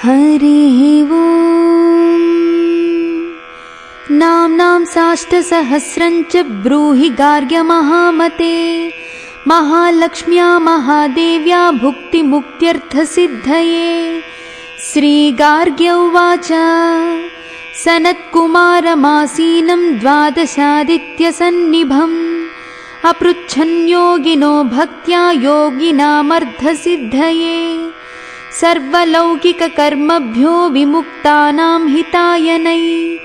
हरिः ओम्। नाम्नां साष्टसहस्रं च ब्रूहि गार्ग्यमहामते। महालक्ष्म्या महादेव्या भुक्तिमुक्त्यर्थसिद्धये। श्रीगार्ग्य उवाच सनत्कुमारमासीनं द्वादशादित्यसन्निभम् अपृच्छन् योगिनो भक्त्या योगिनामर्धसिद्धये। सर्वलौकिककर्मभ्यो विमुक्तानां हितायनै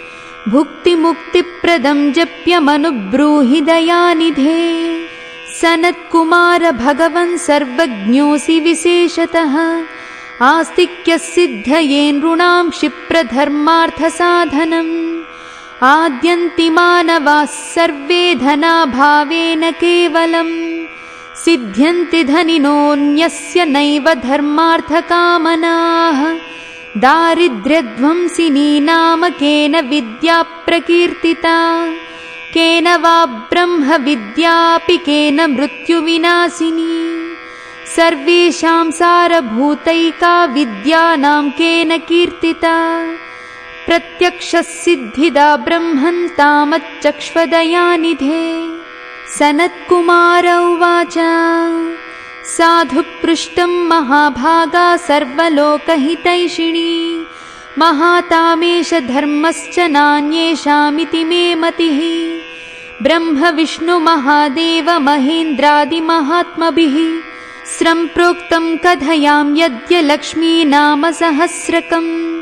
भुक्तिमुक्तिप्रदं जप्यमनुब्रूहि दयानिधे। सनत्कुमार भगवन् सर्वज्ञोऽसि विशेषतः आस्तिक्यसिद्धये नृणां क्षिप्रधर्मार्थसाधनम्। आद्यन्ति मानवाः सर्वे धनाभावेन केवलम् सिद्ध्यन्ति धनिनोऽन्यस्य नैव धर्मार्थकामनाः। दारिद्र्यध्वंसिनी नाम केन विद्या प्रकीर्तिता केन वा ब्रह्मविद्यापि केन मृत्युविनाशिनी। सर्वेषां सारभूतैका विद्यानां केन कीर्तिता प्रत्यक्षसिद्धिदा ब्रह्मन् तामच्चक्ष्वदयानिधे। सनत्कुमार उवाच साधुपृष्टं महाभागा सर्वलोकहितैषिणी। महातामेष धर्मश्च नान्येषामिति मे मतिः। ब्रह्म विष्णु महादेव महेन्द्रादिमहात्मभिः सम्प्रोक्तं कथयां यद्य लक्ष्मी नाम सहस्रकम्।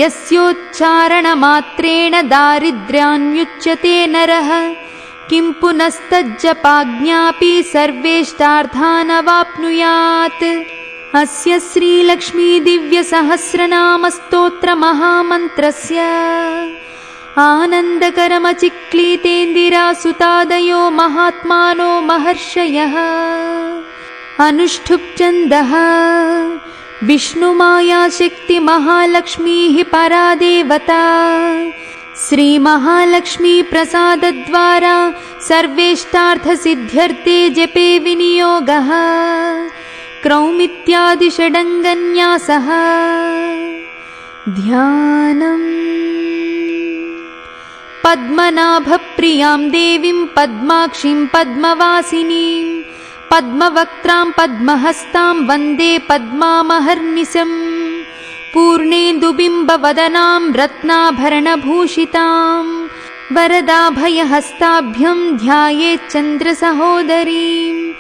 यस्योच्चारणमात्रेण दारिद्र्यान्मुच्यते नरः किं पुनस्तज्जपाज्ञापि सर्वेष्टार्थानवाप्नुयात्। अस्य श्रीलक्ष्मी दिव्यसहस्रनामस्तोत्र महामन्त्रस्य आनन्दकरमचिक्लीतेन्दिरासुतादयो महात्मानो महर्षयः अनुष्ठुप् विष्णुमायाशक्ति महालक्ष्मीः परा देवता। श्रीमहालक्ष्मी प्रसादद्वारा सर्वेष्टार्थसिद्ध्यर्थे जपे विनियोगः। क्रौमित्यादि षडङ्गन्यासः। ध्यानम्। पद्मनाभप्रियां देवीं पद्माक्षीं पद्मवासिनीं पद्मवक्त्रां पद्महस्तां वन्दे पद्मामहर्निशम्। पूर्णेन्दुबिम्बवदनां रत्नाभरणभूषितां वरदाभयहस्ताभ्यं ध्यायेच्चन्द्रसहोदरीम्।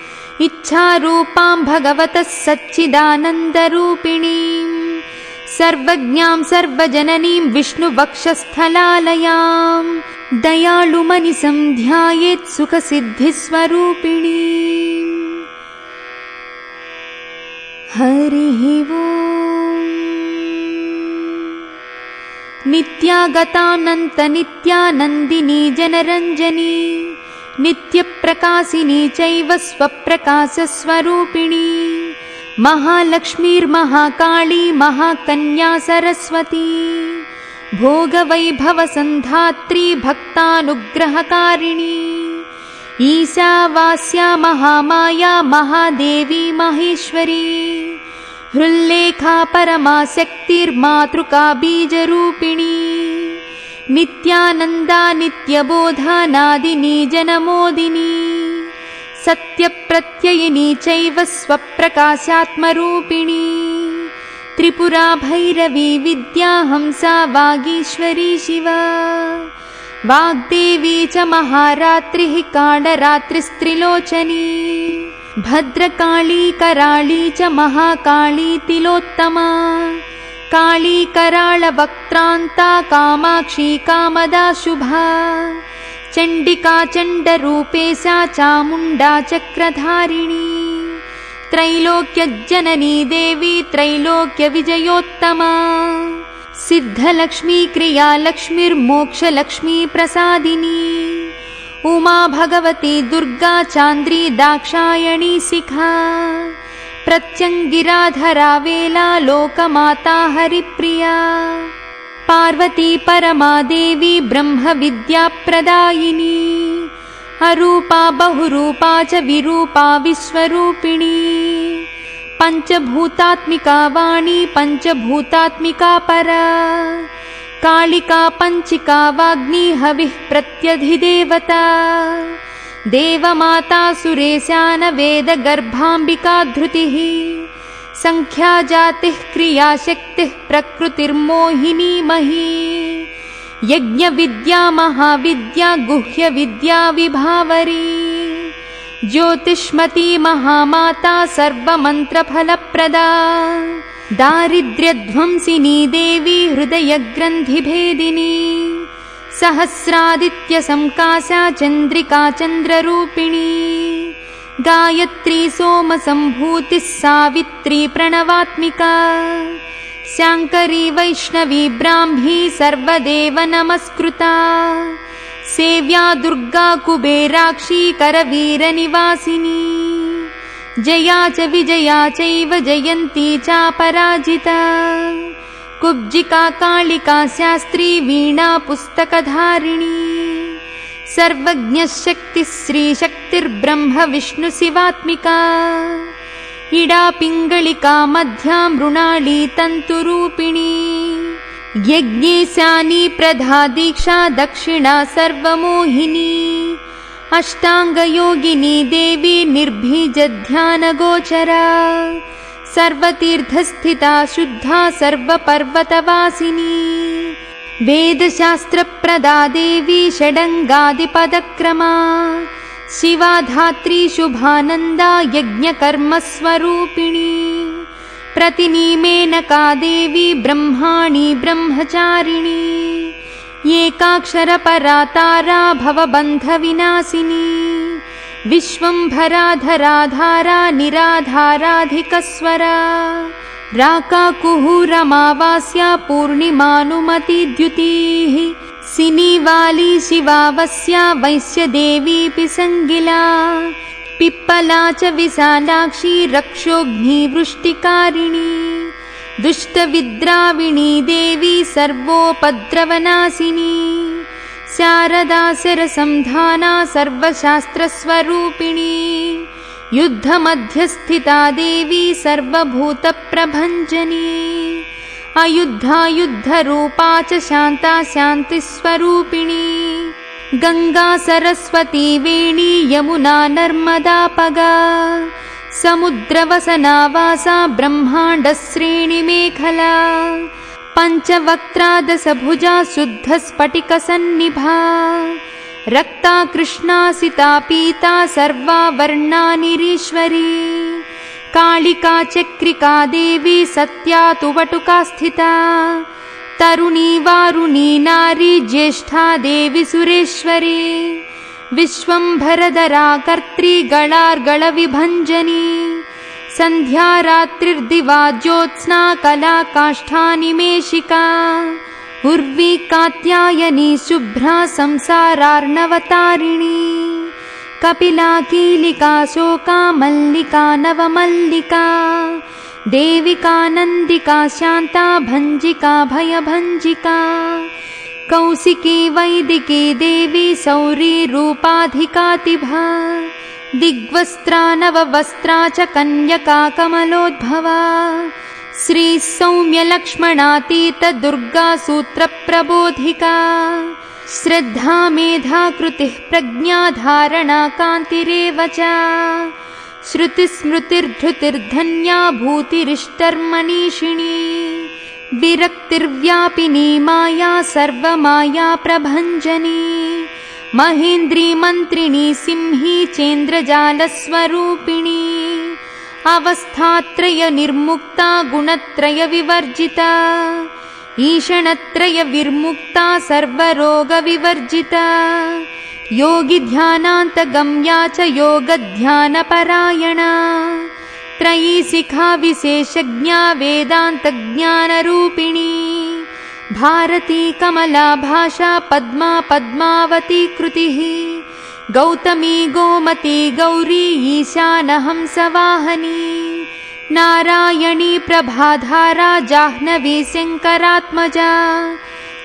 इच्छारूपां भगवतः सच्चिदानन्दरूपिणीं सर्वज्ञां सर्वजननीं विष्णुवक्षस्थलालयां दयालुमनिसं ध्यायेत् सुखसिद्धिस्वरूपिणीम्। हरिः ओम्। नित्यागतानन्तनित्यानन्दिनी जनरञ्जनी नित्यप्रकाशिनी चैव स्वप्रकाशस्वरूपिणी। महालक्ष्मीर्महाकाली महाकन्या सरस्वती भोगवैभवसन्धात्री भक्तानुग्रहकारिणी। ईशावास्या महामाया महादेवी महेश्वरी। हृल्लेखा परमाशक्तिर्मातृका बीजरूपिणी। नित्यानन्दा नित्यबोधा नादिनी जनमोदिनी। सत्यप्रत्ययिनी चैव स्वप्रकाशात्मरूपिणी। त्रिपुरा भैरवी विद्या हंसा वागीश्वरी शिवा। वाग्देवी च महारात्रिः कालरात्रिस्त्रिलोचनी। भद्रकाली कराळी च महाकाली तिलोत्तमा। काली कराळवक्त्रान्ता कामाक्षी कामदा शुभा। चण्डिका चण्डरूपेशा चामुण्डा चक्रधारिणी। त्रैलोक्यजननी देवी त्रैलोक्यविजयोत्तमा। सिद्धलक्ष्मी क्रियालक्ष्मीर्मोक्षलक्ष्मी प्रसादिनी। उमा भगवती दुर्गा चान्द्री दाक्षायणी शिखा। प्रत्यङ्गिराधरा वेला लोकमाता हरिप्रिया। पार्वती परमादेवी ब्रह्मविद्याप्रदायिनी। अरूपा बहुरूपा च विरूपा विश्वरूपिणी। पञ्चभूतात्मिका वाणी पञ्चभूतात्मिका परा कालिका पञ्चिका वाग्नी हविः प्रत्यधिदेवता देवमाता सुरेशान वेदगर्भाम्बिका धृतिः संख्या जातिः क्रियाशक्तिः प्रकृतिर्मोहिनी मही यज्ञविद्या महाविद्या गुह्यविद्या विभावरी ज्योतिष्मती महामाता सर्वमन्त्रफलप्रदा दारिद्र्यध्वंसिनी देवी हृदयग्रन्थिभेदिनी सहस्रादित्यसंकाशा चन्द्रिका चन्द्ररूपिणी गायत्री सोमसम्भूतिः सावित्री प्रणवात्मिका शाङ्करी वैष्णवी ब्राह्मी सर्वदेव नमस्कृता सेव्या दुर्गा कुबेराक्षी करवीरनिवासिनी जया च विजया चैव जयन्ती चापराजिता कुब्जिका कालिका शास्त्री वीणा पुस्तकधारिणी सर्वज्ञशक्तिः श्रीशक्तिर्ब्रह्म विष्णु शिवात्मिका इडा पिङ्गलिका मध्या मृणाली तन्तुरूपिणी यज्ञेशानी प्रधा दीक्षा दक्षिणा सर्वमोहिनी अष्टांगयोगिनी देवी निर्भीजध्यानगोचरा सर्वतीर्थस्थिता शुद्धा सर्वपर्वतवासिनी वेदशास्त्रप्रदा देवी षडङ्गादिपदक्रमा शिवा धात्री शुभानन्दा यज्ञकर्मस्वरूपिणी प्रतिनीमेनका देवी ब्रह्माणी ब्रह्मचारिणी एकाक्षरपरा तारा भवबन्धविनाशिनी विश्वम्भराधराधारा निराधाराधिकस्वरा राकाकुहूरमावास्या पूर्णिमानुमतिद्युतिः सिनीवाली शिवावस्या वैश्यदेवीऽपि सङ्गिला पिप्पला च विशालाक्षी रक्षोऽग्निवृष्टिकारिणी दुष्टविद्राविणी देवी सर्वोपद्रवनाशिनी शारदा शरसंधाना सर्वशास्त्रस्वरूपिणी युद्धमध्यस्थिता देवी सर्वभूतप्रभञ्जनी अयुद्धा युद्धरूपा च शान्ता शान्तिस्वरूपिणी गंगा सरस्वती वेणी यमुना नर्मदापगा समुद्रवसनावासा ब्रह्माण्डश्रेणिमेखला पञ्चवक्त्रादशभुजा शुद्धस्फटिकसन्निभा रक्ता कृष्णासिता पीता सर्वा वर्णानिरीश्वरी कालिका चक्रिका देवी सत्या तु वटुका स्थिता तरुणी वारुणी नारी ज्येष्ठा देवी सुरेश्वरी विश्वम्भरधरा कर्त्री गणार्गलविभञ्जनी संध्या रात्रिर्दिवा ज्योत्स्ना कला काष्ठानिमेषिका उर्वी कात्यायनी शुभ्रा संसारार्णवतारिणी कपिला कीलिका शोका मल्लिका नवमल्लिका देविका नन्दिका शान्ता भञ्जिका भयभञ्जिका कौशिकी वैदिकी देवी सौरी रूपाधिकातिभा दिग्वस्त्रा नववस्त्रा च कन्यका कमलोद्भवा श्री सौम्य लक्ष्मणातीत दुर्गा सूत्रप्रबोधिका श्रद्धा मेधा कृतिः प्रज्ञा धारणा कान्तिरेव च श्रुतिस्मृतिर्धृतिर्धन्या भूतिरिष्टर्मनीषिणी विरक्तिर्व्यापिनी माया सर्वमाया प्रभञ्जनी महेन्द्री मन्त्रिणी सिंही चेन्द्रजालस्वरूपिणी अवस्थात्रय निर्मुक्ता गुणत्रय विवर्जिता ईषणत्रय विर्मुक्ता सर्वरोग विवर्जिता योगी ध्यानान्तगम्या च योगध्यानपरायणा त्रयी शिखा विशेषज्ञा वेदान्तज्ञानरूपिणी भारती कमला भाषा पद्मा पद्मावती कृतिः गौतमी गोमती गौरी ईशानहंसवाहनी नारायणी प्रभाधारा जाह्नवी शङ्करात्मजा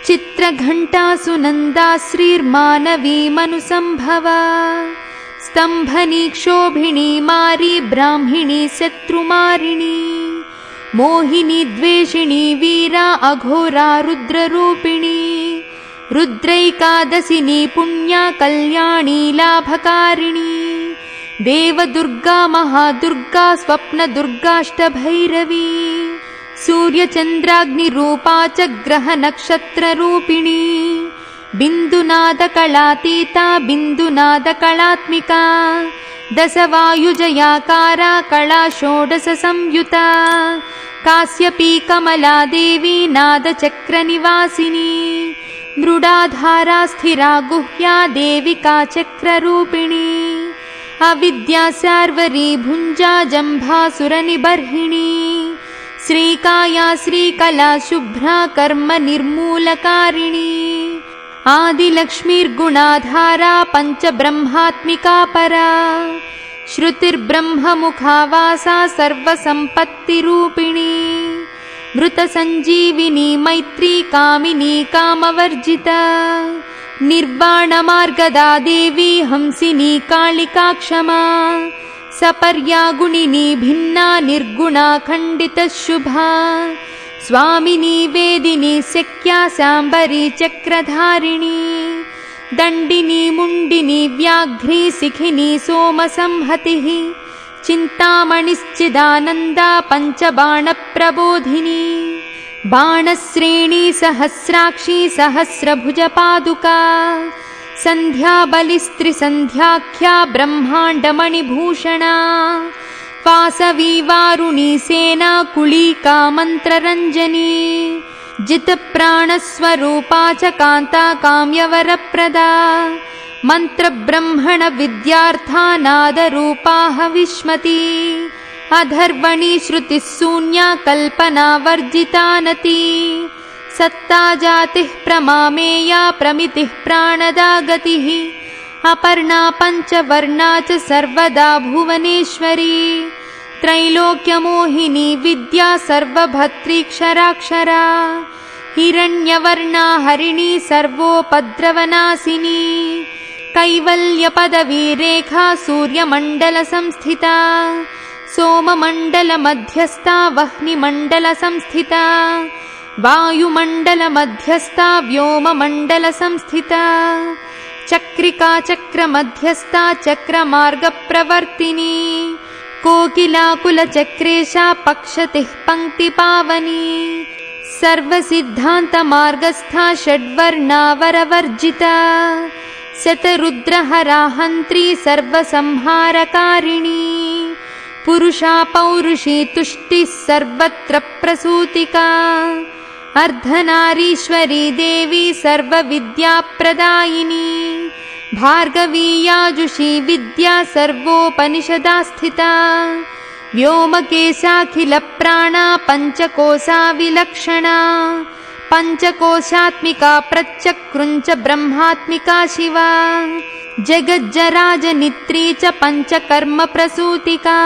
चित्रघण्टा सुनन्दा श्रीर्मानवी मनुसंभवा स्तंभनी क्षोभिणी मारी ब्राह्मिणी शत्रुमारिणी मोहिनी द्वेषिणी वीरा अघोरा रुद्ररूपिणी रुद्रैकादशिनी पुण्या कल्याणी लाभकारिणी देवदुर्गा महादुर्गा स्वप्नदुर्गाष्टभैरवी सूर्यचन्द्राग्निरूपा च ग्रहनक्षत्ररूपिणी बिन्दुनादकलातीता बिन्दुनादकलात्मिका दशवायुजयाकारा कला षोडशसंयुता कास्यपी कमला देवी नादचक्रनिवासिनी मृडाधारा स्थिरा गुह्या देविका चक्ररूपिणी अविद्या सार्वरी भुञ्जा जम्भासुरनिबर्हिणी श्रीकाया श्रीकला शुभ्रा कर्म निर्मूलकारिणी आदिलक्ष्मीर्गुणाधारा पञ्चब्रह्मात्मिका परा श्रुतिर्ब्रह्ममुखावासा सर्वसम्पत्तिरूपिणी मृतसञ्जीविनी मैत्री कामिनी कामवर्जिता निर्वाणमार्गदा देवी हंसिनी कालिका क्षमा सपर्या गुणिनी भिन्ना निर्गुणा खण्डितशुभा स्वामिनी वेदिनी शक्या शाम्बरी चक्रधारिणी दण्डिनी मुण्डिनी व्याघ्री शिखिनी सोमसंहतिः चिन्तामणिश्चिदानन्दा पञ्चबाणप्रबोधिनी बाणश्रेणी सहस्राक्षी सहस्रभुजपादुका सन्ध्याबलिस्त्रिसन्ध्याख्या ब्रह्माण्डमणिभूषणा वासवी वारुणी सेना कुलीका मन्त्ररञ्जनी जितप्राणस्वरूपा च कान्ता काम्यवरप्रदा मन्त्रब्रह्मण विद्यार्था नादरूपा हविष्मती अधर्वणी श्रुतिः शून्या कल्पना वर्जिता नती सत्ता जातिः प्रमामेया प्रमितिः प्राणदा गतिः अपर्णा पञ्चवर्णा च सर्वदा भुवनेश्वरी त्रैलोक्यमोहिनी विद्या सर्वभर्तृक्षराक्षरा हिरण्यवर्णा हरिणी सर्वोपद्रवनाशिनी कैवल्यपदवी रेखा सूर्यमण्डलसंस्थिता सोममण्डलमध्यस्था वह्निमण्डलसंस्थिता वायुमण्डलमध्यस्था व्योममण्डलसंस्थिता चक्रिका चक्रमध्यस्था चक्रमार्गप्रवर्तिनी कोकिलाकुलचक्रेशा पक्षतिः पङ्क्तिपावनी सर्वसिद्धान्तमार्गस्था षड्वर्णावरवर्जिता शतरुद्रहरा हन्त्री सर्वसंहारकारिणी पुरुषा पौरुषी तुष्टिः सर्वत्र प्रसूतिका अर्धनारीश्वरी देवी सर्वविद्याप्रदायिनी भार्गवी याजुषी विद्या सर्वोपनिषदा स्थिता व्योमकेशाखिलप्राणा पञ्चकोशा विलक्षणा पञ्चकोशात्मिका प्रचक्रुञ्च ब्रह्मात्मिका शिवा जगज्जराजनित्री च पञ्चकर्मप्रसूतिका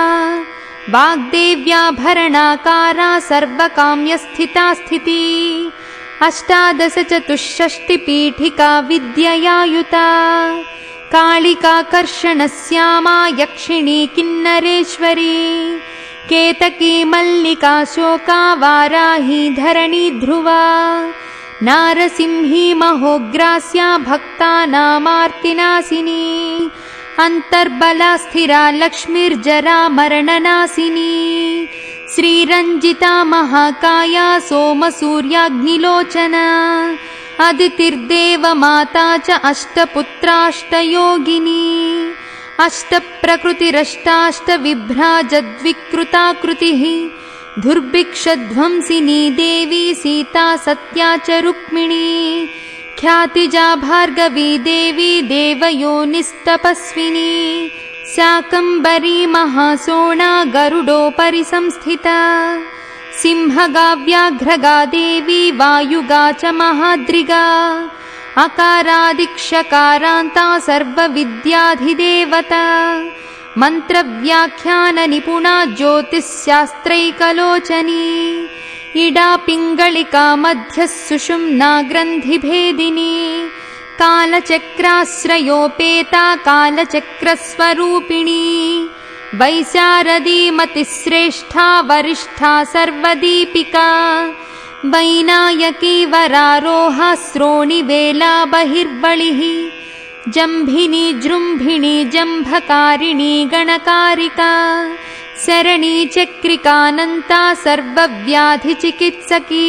वाग्देव्याभरणाकारा सर्वकाम्यस्थिता स्थिती अष्टादशचतुष्षष्टिपीठिका विद्ययायुता कालिकाकर्षणश्यामा यक्षिणी किन्नरेश्वरी केतकी मल्लिका शोका वाराही धरणी ध्रुवा नारसिंही महोग्रास्या भक्तानामार्तिनाशिनी अन्तर्बला स्थिरा लक्ष्मीर्जरा मरणनाशिनी श्रीरञ्जिता महाकाया सोमसूर्याग्निलोचना अदितिर्देवमाता च अष्टपुत्राष्टयोगिनी अष्टप्रकृतिरष्टाष्टविभ्राजद्विकृताकृतिः दुर्भिक्षध्वंसिनी देवी सीता सत्या च रुक्मिणी ख्यातिजा भार्गवी देवी देवयोनिस्तपस्विनी शाकम्भरी महासोणा गरुडोपरि संस्थिता सिंहगा व्याघ्रगा देवी वायुगा च महाद्रिगा अकारादिक्षकारान्ता सर्वविद्याधिदेवता मन्त्रव्याख्याननिपुणा ज्योतिश्शास्त्रैकलोचनी इडा पिङ्गलिका मध्यः सुषुम्ना ग्रन्थिभेदिनी कालचक्राश्रयोपेता कालचक्रस्वरूपिणी वैशारदी मतिश्रेष्ठा वरिष्ठा सर्वदीपिका वैनायकी वरारोहा श्रोणिवेला बहिर्बलिः जम्भिनी जृम्भिणी जम्भकारिणी गणकारिका शरणी चक्रिकानन्ता सर्वव्याधिचिकित्सकी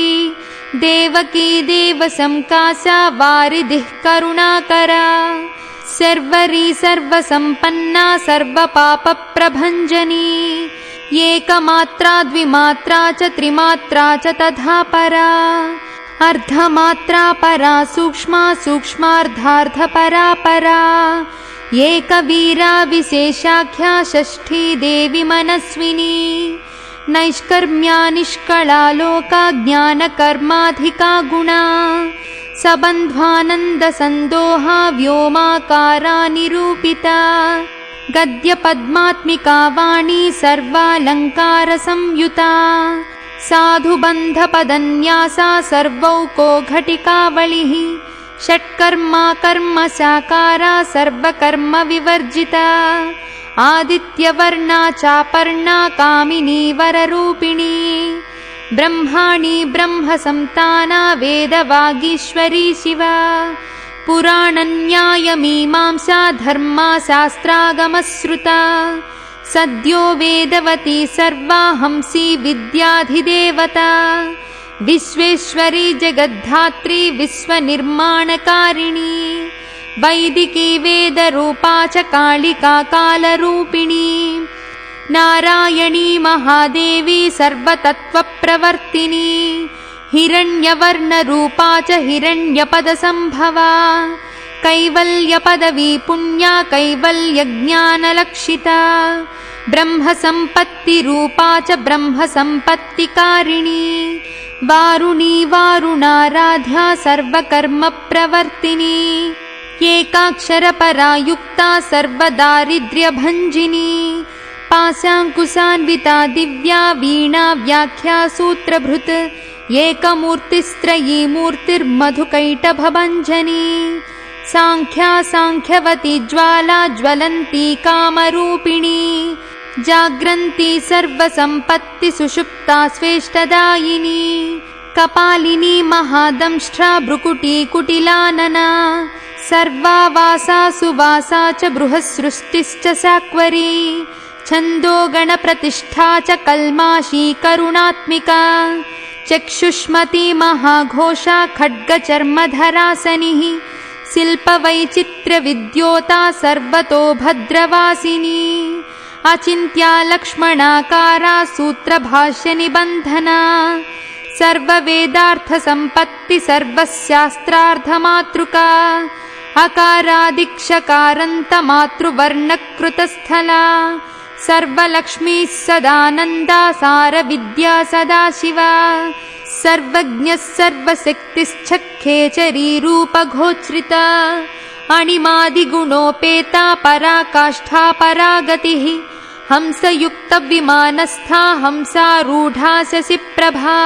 देवकी देवसंकासा वारिधिः करुणाकरा सर्वरी सर्वसम्पन्ना सर्वपापप्रभञ्जनी एकमात्रा द्विमात्रा च त्रिमात्रा च तथा परा अर्धमात्रा परा सूक्ष्मा सूक्ष्मार्धार्धपरा परा एकवीरा विशेषाख्या षष्ठी देवी मनस्विनी नैष्कर्म्या निष्कला लोका ज्ञानकर्माधिका गुणा सबन्ध्वानन्दसन्दोहा व्योमाकारा निरूपिता गद्यपद्मात्मिका वाणी सर्वालङ्कारसंयुता साधुबन्धपदन्यासा सर्वौको घटिकावलिः षट्कर्मा कर्मसाकारा सर्वकर्मविवर्जिता आदित्यवर्णा चापर्णा कामिनी वररूपिणी ब्रह्माणि ब्रह्मसंताना वेदवागीश्वरी शिवा पुराणन्यायमीमांसा धर्मा शास्त्रागमश्रुता सद्यो वेदवती सर्वा हंसी विद्याधिदेवता विश्वेश्वरी जगद्धात्री विश्वनिर्माणकारिणी वैदिकी वेदरूपा च कालिका कालरूपिणी नारायणी महादेवी सर्वतत्त्वप्रवर्तिनी हिरण्यवर्णरूपा च हिरण्यपदसम्भवा कैवल्यपदवी पुण्या कैवल्यज्ञानलक्षिता ब्रह्मसम्पत्तिरूपा च ब्रह्मसम्पत्तिकारिणी वारुणी वारुणाराध्या सर्वकर्मप्रवर्तिनी एकाक्षरपरा युक्ता सर्वदारिद्र्यभञ्जिनी पाशाङ्कुशान्विता दिव्या वीणा व्याख्या सूत्रभृत् एकमूर्तिस्त्रयी मूर्तिर्मधुकैटभभञ्जनी साङ्ख्या साङ्ख्यवती ज्वाला ज्वलन्ती कामरूपिणी जाग्रन्ती सर्वसम्पत्ति सुषुप्ता स्वेष्टदायिनी कपालिनी महादंष्ट्रा भ्रुकुटी कुटिलानना सर्वावासा सुवासा च बृहस्सृष्टिश्च साक्वरी छन्दो गणप्रतिष्ठा च कल्माशी करुणात्मिका चक्षुष्मती महाघोषा खड्गचर्मधरासनिः शिल्पवैचित्र्यविद्योता सर्वतो भद्रवासिनी अचिन्त्या लक्ष्मणाकारा सूत्रभाष्यनिबन्धना सर्ववेदार्थसम्पत्ति सर्वशास्त्रार्थमातृका अकारादिक्षकारान्तमातृवर्णकृतस्थला सर्वलक्ष्मीः सदानन्दा सारविद्या सदाशिवा सर्वज्ञः सर्वशक्तिश्चखेचरी रूपघोच्छ्रिता अणिमादिगुणोपेता पराकाष्ठा परागतिः हंसयुक्तविमानस्था हंसारूढा शशिप्रभा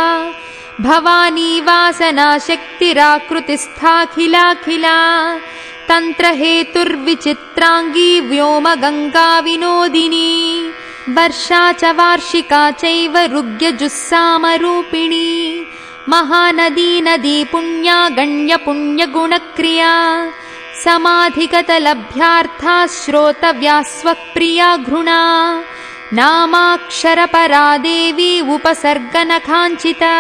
भवानी वासना शक्तिराकृतिस्थाखिलाखिला तन्त्रहेतुर्विचित्राङ्गी व्योमगङ्गा विनोदिनी वर्षा च वार्षिका चैव ऋग्यजुस्सामरूपिणी महानदी नदी पुण्या गण्यपुण्यगुणक्रिया समाधिगतलभ्यार्था श्रोतव्या स्वप्रिया घृणा नामाक्षरपरा देवी उपसर्गनखाञ्चिता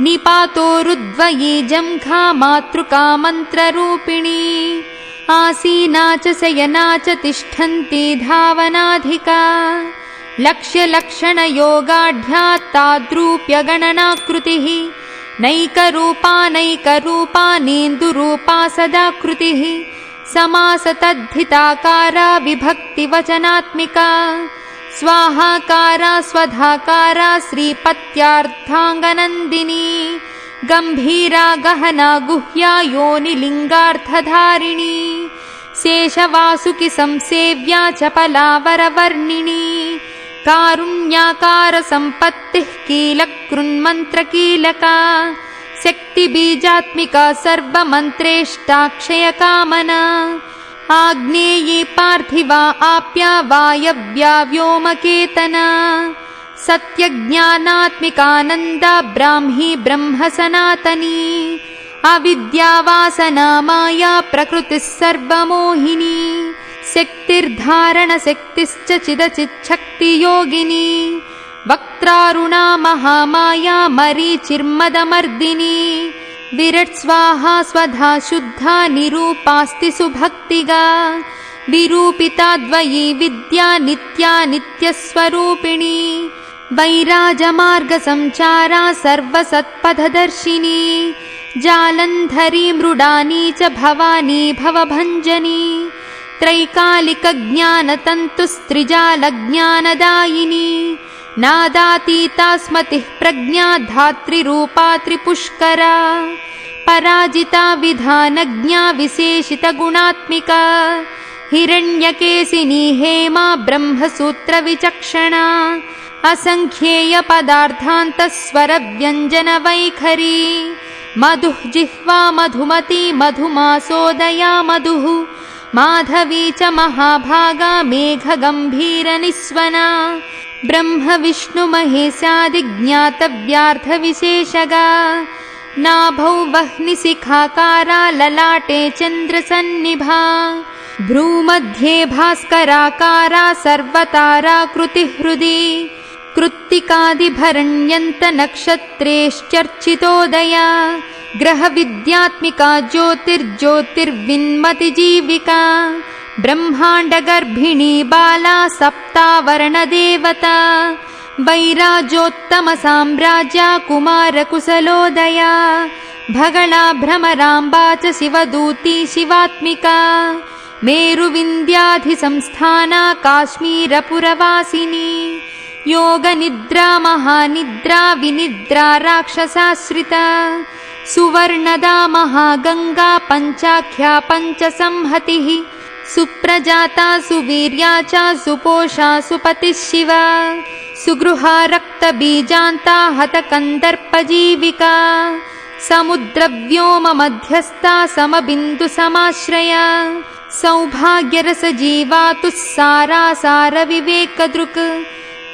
निपातोरुद्वयी जङ्घा मातृका मन्त्ररूपिणी आसीना च शयना च तिष्ठन्ती धावनाधिका लक्ष्यलक्षणयोगाढ्या ताद्रूप्यगणनाकृतिः नैकरूपा नेन्दुरूपा सदाकृतिः समासतद्धिताकारा विभक्तिवचनात्मिका स्वाहाकारा स्वधाकारा श्रीपत्यार्थाङ्गनन्दिनी गम्भीरा गहना गुह्या योनिलिङ्गार्थधारिणी शेषवासुकि संसेव्या चपलावरवर्णिनी कारुण्याकार सम्पत्तिः कीलकृन्मन्त्रकीलका शक्तिबीजात्मिका सर्वमन्त्रेष्टाक्षयकामना आग्नेयी पार्थिवा आप्या वायव्या व्योमकेतना सत्यज्ञानात्मिकानन्दा ब्राह्मी ब्रह्म सनातनी अविद्यावासना माया प्रकृतिः सर्वमोहिनी शक्तिर्धारणशक्तिश्च चिदचिच्छक्तियोगिनी वक्त्रारुणा महामाया मरीचिर्मदमर्दिनी विरट् स्वाहा स्वधा शुद्धा निरूपास्ति सुभक्तिगा विरूपिता द्वयी विद्या नित्या नित्यस्वरूपिणी वैराजमार्गसञ्चारा सर्वसत्पथदर्शिनी जालन्धरी मृडानी च भवानी भवभञ्जनी त्रैकालिकज्ञानतन्तुस्त्रिजालज्ञानदायिनी नादातीता स्मतिः प्रज्ञा धात्रिरूपा त्रिपुष्करा पराजिता विधानज्ञा विशेषितगुणात्मिका हिरण्यकेशिनी हेमा ब्रह्मसूत्रविचक्षणा असङ्ख्येयपदार्थान्तस्वरव्यञ्जनवैखरी मधुः जिह्वा मधुमती मधुमासोदया मधुः माधवी च महाभागा मेघगम्भीरनिस्वना ब्रह्म विष्णु महेशादिज्ञातव्यार्थविशेषगा नाभौ वह्निशिखाकारा ललाटे चन्द्रसन्निभा भ्रूमध्ये भास्कराकारा सर्वताराकृतिः हृदि कृत्तिकादिभरण्यन्तनक्षत्रेश्चर्चितोदया ग्रहविद्यात्मिका ज्योतिर्ज्योतिर्विन्मतिजीविका ब्रह्माण्डगर्भिणी बाला सप्तावरणदेवता वैराजोत्तमसाम्राज्या कुमारकुशलोदया भगला भ्रमराम्बा च शिवदूती शिवात्मिका मेरुविन्द्याधिसंस्थाना काश्मीरपुरवासिनी योगनिद्रा महानिद्रा विनिद्रा राक्षसाश्रिता सुवर्णदा महागंगा पंचाख्या पंचसंहतिः सुप्रजाता सुवीर्या च सुपोषा सुपतिः शिवा सुगृहा रक्तबीजान्ता हतकन्दर्पजीविका समुद्रव्योम मध्यस्था समबिन्दुसमाश्रया सौभाग्यरसजीवातुः सारासारविवेकदृक्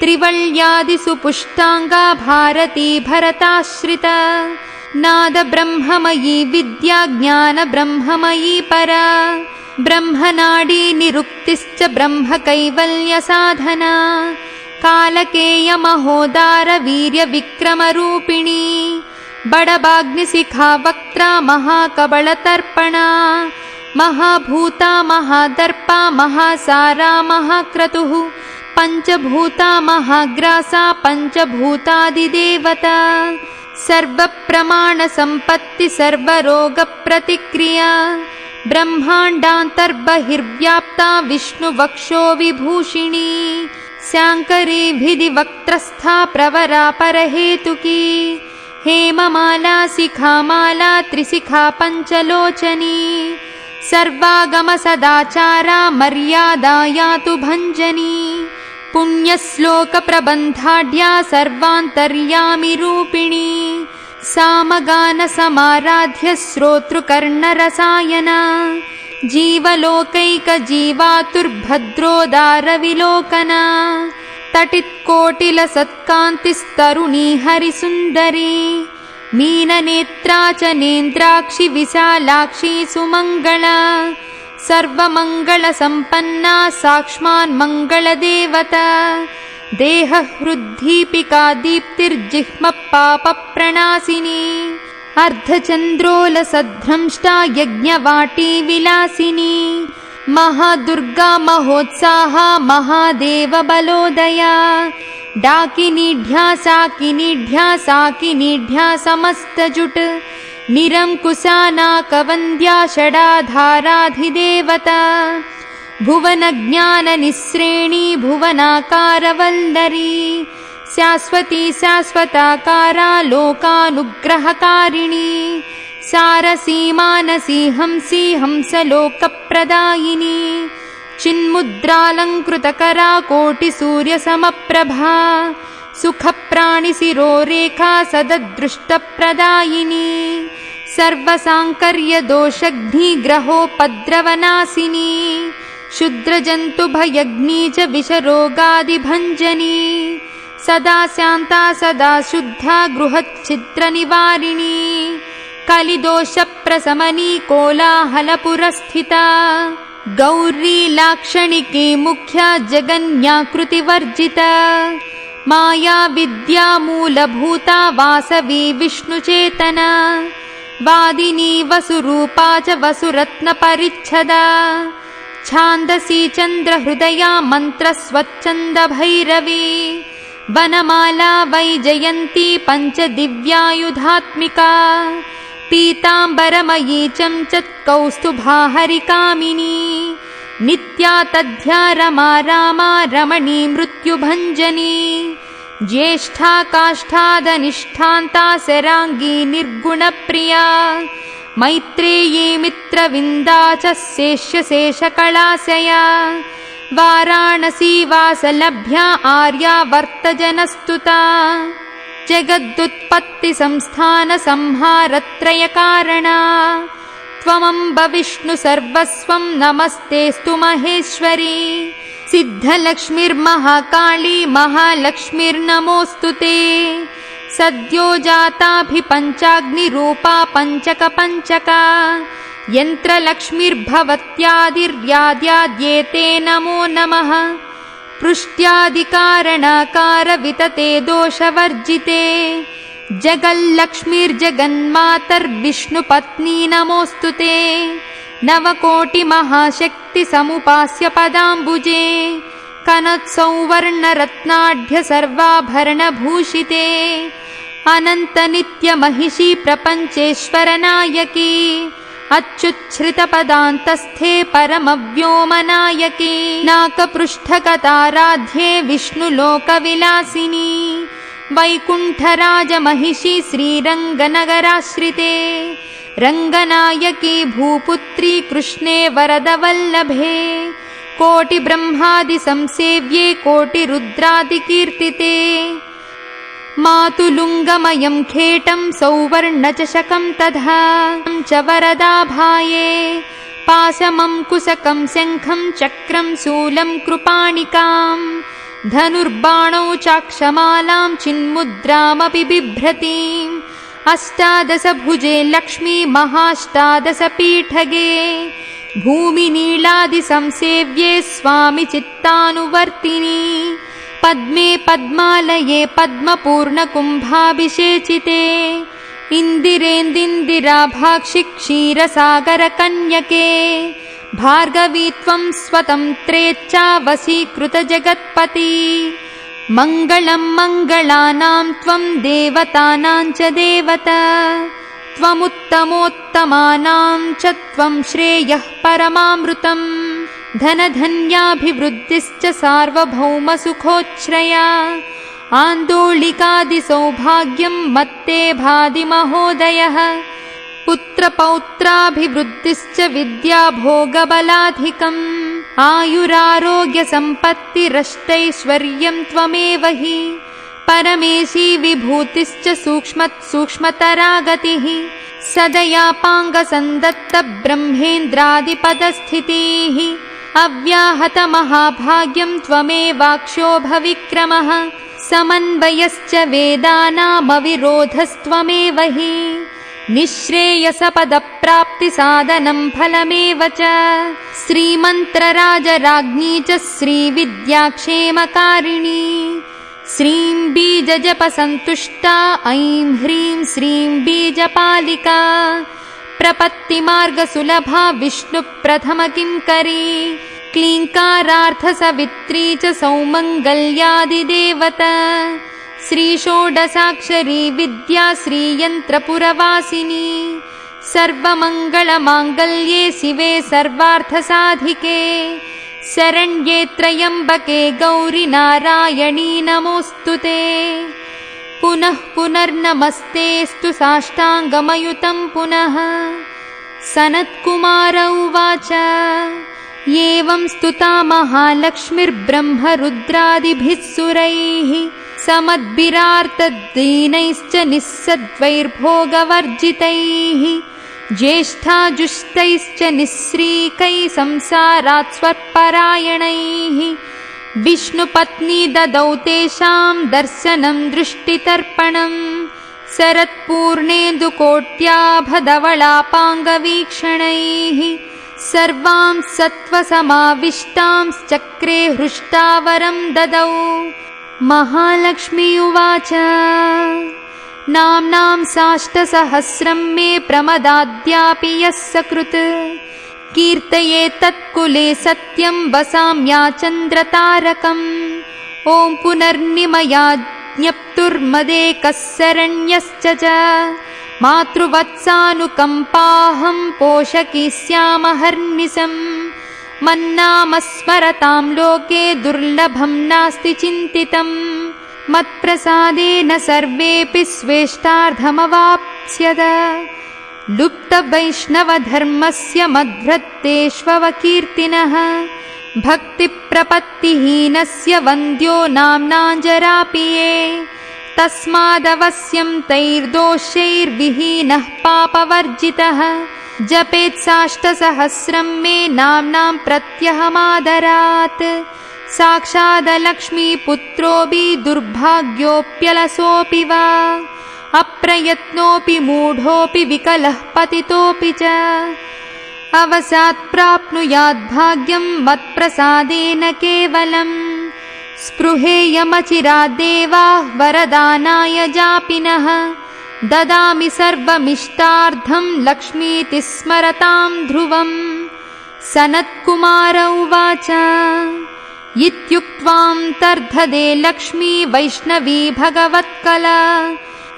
त्रिवल्यादिसुपुष्टाङ्गा भारती भरताश्रिता नादब्रह्ममयी विद्या ज्ञानब्रह्ममयी परा ब्रह्मनाडी निरुक्तिश्च ब्रह्मकैवल्यसाधना कालकेयमहोदार वीर्यविक्रमरूपिणी बडबाग्निशिखा वक्त्रा महाकबलतर्पणा महाभूता महादर्पा महासारा महाक्रतुः पंचभूता महाग्रासा पंचभूतादिदेवता सर्वप्रमाणसम्पत्ति सर्वरोगप्रतिक्रिया ब्रह्माण्डान्तर्बहिर्व्याप्ता विष्णुवक्षो विभूषिणी शाङ्करीभिधिवक्त्रस्था प्रवरा परहेतुकी हेममाला शिखामाला त्रिशिखा पञ्चलोचनी सर्वागमसदाचारा मर्यादा यातु भञ्जनी पुण्यश्लोकप्रबन्धाढ्या सर्वान्तर्यामि रूपिणी सामगानसमाराध्य श्रोतृकर्णरसायना जीवलोकैकजीवातुर्भद्रोदारविलोकना तटित्कोटिलसत्कान्तिस्तरुणी हरिसुन्दरी मीननेत्रा च नेन्द्राक्षि विशालाक्षी सुमङ्गला सर्वमङ्गलसम्पन्ना साक्ष्मान्मङ्गलदेवता देहहृद्दीपिका दीप्तिर्जिह्मपापप्रणाशिनी अर्धचन्द्रोलसद्भ्रंष्टा यज्ञवाटी विलासिनी महादुर्गा महोत्साहा महादेवबलोदया डाकिनीढ्या साकिनीढ्या समस्तजुट निरङ्कुशानाकवन्द्या षडाधाराधिदेवता भुवनज्ञाननिःश्रेणी भुवनाकारवल्लरी शाश्वती शाश्वताकारा लोकानुग्रहकारिणी सारसी मानसी हंसी हंसलोकप्रदायिनी चिन्मुद्रालङ्कृतकरा कोटिसूर्यसमप्रभा सुखप्राणिशिरोरेखा सददृष्टप्रदायिनी सर्वसाङ्कर्यदोषघ्निग्रहोपद्रवनाशिनी क्षुद्रजन्तुभयग्नी च विषरोगादिभञ्जनी सदा शान्ता सदा शुद्धा गृहच्छिद्रनिवारिणी कलिदोषप्रशमनी कोलाहलपुरस्थिता गौरी लाक्षणिकी मुख्या जगन्याकृतिवर्जिता माया विद्या मूलभूता वासवी विष्णुचेतना वादिनी वसुरूपा च वसुरत्नपरिच्छदा छान्दसी चन्द्रहृदया मन्त्रस्वच्छन्दभैरवी वनमाला वैजयन्ती पञ्चदिव्यायुधात्मिका पीताम्बरमयी चञ्चत् कौस्तुभाहरिकामिनी नित्या तद्ध्या रमा रामा रमणी मृत्युभञ्जनी ज्येष्ठा काष्ठादनिष्ठान्ता शराङ्गी निर्गुणप्रिया मैत्रेयी मित्रविन्दा च शेष्यशेषकलाशया वाराणसी वासलभ्या आर्यावर्तजनस्तुता जगदुत्पत्तिसंस्थानसंहारत्रयकारणा त्वमम्ब विष्णु सर्वस्वं नमस्तेऽस्तु महेश्वरी सिद्धलक्ष्मीर्महाकाली महालक्ष्मीर्नमोऽस्तु ते सद्यो जाताभिपञ्चाग्निरूपा पञ्चकपञ्चका यन्त्रलक्ष्मीर्भवत्यादिर्याद्याद्येते नमो नमः पृष्ट्यादिकारणकारवितते दोषवर्जिते जगल्लक्ष्मीर्जगन्मातर्विष्णुपत्नी नमोऽस्तु ते नवकोटिमहाशक्तिसमुपास्य पदाम्बुजे कनत्सौवर्णरत्नाढ्य सर्वाभरणभूषिते अनन्तनित्यमहिषी प्रपञ्चेश्वरनायकी अच्युच्छ्रितपदान्तस्थे परमव्योमनायकी नाकपृष्ठकताराध्ये विष्णुलोकविलासिनी वैकुण्ठराजमहिषी श्रीरङ्गनगराश्रिते रङ्गनायकी भूपुत्री कृष्णे वरदवल्लभे कोटिब्रह्मादिसंसेव्ये कोटिरुद्रादिकीर्तिते मातुलुङ्गमयं खेटं सौवर्णचषकं तथा च वरदाभाये पाशमङ्कुशकं शङ्खं चक्रं शूलं कृपाणिकां धनुर्बाणौ चाक्षमालां चिन्मुद्रामपि बिभ्रतीम् अष्टादशभुजे लक्ष्मी महाष्टादशपीठगे भूमिनीलादिसंसेव्ये स्वामि चित्तानुवर्तिनी पद्मे पद्मालये पद्मपूर्णकुम्भाभिषेचिते इन्दिरेन्दिन्दिराभाक्षि क्षीरसागरकन्यके भार्गवी त्वं स्वतन्त्रेच्चावशीकृतजगत्पति मङ्गलं मङ्गलानां त्वं देवतानां च देवता त्वमुत्तमोत्तमानां च त्वं श्रेयः परमामृतम् धनधन्याभिवृद्धिश्च सार्वभौमसुखोच्छ्रया आन्दोलिकादिसौभाग्यं मत्ते भाति महोदयः पुत्रपौत्राभिवृद्धिश्च विद्याभोगबलाधिकम् आयुरारोग्यसम्पत्तिरष्टैश्वर्यं त्वमेव हि परमेशी विभूतिश्च सूक्ष्मतरा गतिः सदयापाङ्गसन्दत्तब्रह्मेन्द्रादिपदस्थितिः अव्याहतमहाभाग्यं त्वमेवाक्षोभविक्रमः समन्वयश्च वेदानामविरोधस्त्वमेव हि निःश्रेयसपदप्राप्तिसाधनं फलमेव च श्रीमन्त्रराजराज्ञी च श्रीविद्याक्षेमकारिणी श्रीं बीजजपसन्तुष्टा ऐं ह्रीं श्रीं बीजपालिका प्रपत्तिमार्गसुलभा विष्णुप्रथमकिङ्करी क्लीङ्कारार्थसवित्री च सौमङ्गल्यादिदेवता श्रीषोडशाक्षरी विद्या श्रीयन्त्रपुरवासिनी सर्वमङ्गलमाङ्गल्ये शिवे सर्वार्थसाधिके शरण्ये त्र्यम्बके गौरि नारायणी नमोऽस्तु ते पुनः पुनर्नमस्तेऽस्तु साष्टाङ्गमयुतं पुनः सनत्कुमार उवाच एवं स्तुता महालक्ष्मीर्ब्रह्मरुद्रादिभिः सुरैः समद्भिरार्तदीनैश्च निःसद्वैर्भोगवर्जितैः ज्येष्ठाजुष्टैश्च निःश्रीकैः संसारात् स्वपरायणैः विष्णुपत्नी ददौ तेषां दर्शनं दृष्टितर्पणम् शरत्पूर्णेन्दुकोट्याभधवलापाङ्गवीक्षणैः सर्वां सत्त्वसमाविष्टांश्चक्रे हृष्टावरं ददौ। महालक्ष्मी उवाच नाम्नां साष्टसहस्रं मे प्रमदाद्यापि यः सकृत् कीर्तयेत्तत्कुले सत्यं वसाम्याचन्द्रतारकम् ॐ पुनर्निमया ज्ञप्तुर्मदेकः शरण्यश्च च मातृवत्सानुकम्पाहं पोषकी स्यामहर्निशम् मन्नामस्मरतां लोके दुर्लभं नास्ति चिन्तितम् मत्प्रसादेन सर्वेऽपि स्वेष्टार्धमवाप्स्यत लुप्तवैष्णवधर्मस्य मद्भृत्तेष्वकीर्तिनः भक्तिप्रपत्तिहीनस्य वन्द्यो नाम्नाञ्जरापि ये तस्मादवश्यं तैर्दोषैर्विहीनः पापवर्जितः जपेत् साष्टसहस्रं मे नाम्नां प्रत्यहमादरात् साक्षादलक्ष्मीपुत्रोऽपि दुर्भाग्योऽप्यलसोऽपि वा अप्रयत्नोऽपि मूढोऽपि विकलः पतितोऽपि च अवसात् प्राप्नुयाद्भाग्यं मत्प्रसादेन केवलम् स्पृहेयमचिराद्देवाः वरदानाय जापिनः ददामि सर्वमिष्टार्थं लक्ष्मीति स्मरतां ध्रुवम्। सनत्कुमार उवाच इत्युक्त्वान्तर्धदे लक्ष्मी वैष्णवी भगवत्कला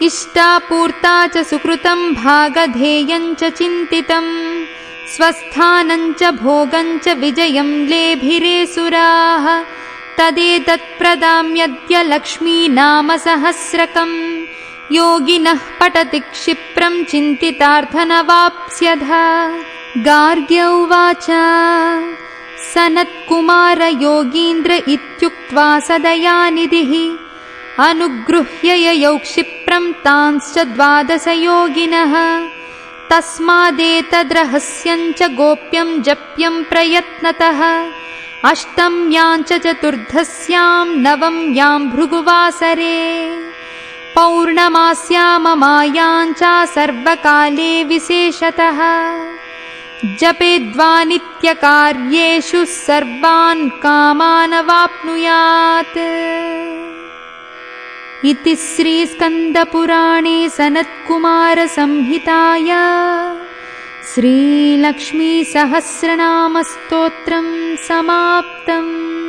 इष्टापूर्ता च सुकृतं भागधेयं च चिन्तितम् स्वस्थानं च भोगं च विजयं लेभिरे सुराः तदेतत्प्रदाम्यद्य लक्ष्मी नाम सहस्रकम् योगिनः पठति क्षिप्रं चिन्तितार्थनवाप्स्यधा। गार्ग्य उवाच सनत्कुमार योगीन्द्र इत्युक्त्वा सदयानिधिः अनुगृह्य ययौ क्षिप्रं तांश्च 12 योगिनः तस्मादेतद्रहस्यं च गोप्यं जप्यं प्रयत्नतः अष्टम्यां च चतुर्दश्यां नवम्यां भृगुवासरे पौर्णमास्याममायां च सर्वकाले विशेषतः जपेद्वा नित्यकार्येषु सर्वान् कामान् अवाप्नुयात्। इति श्रीस्कन्दपुराणे सनत्कुमारसंहिताया श्रीलक्ष्मीसहस्रनामस्तोत्रं समाप्तम्।